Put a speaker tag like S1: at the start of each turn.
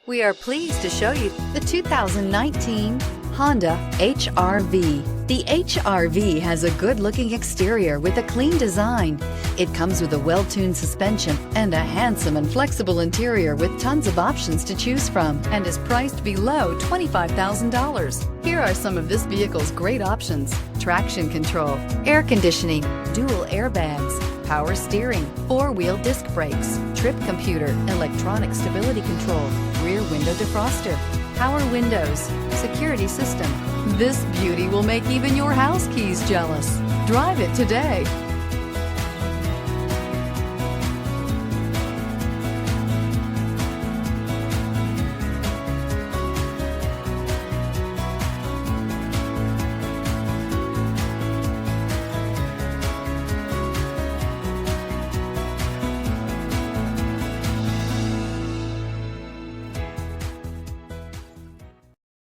S1: We are pleased to show you the 2019 Honda HR-V. The HR-V has a good-looking exterior with a clean design. It comes with a well-tuned suspension and a handsome and flexible interior with tons of options to choose from and is priced below $25,000. Here are some of this vehicle's great options: traction control, air conditioning, dual airbags, power steering, four-wheel disc brakes, trip computer, electronic stability control, rear window defroster, power windows, security system. This beauty will make even your house keys jealous. Drive it today.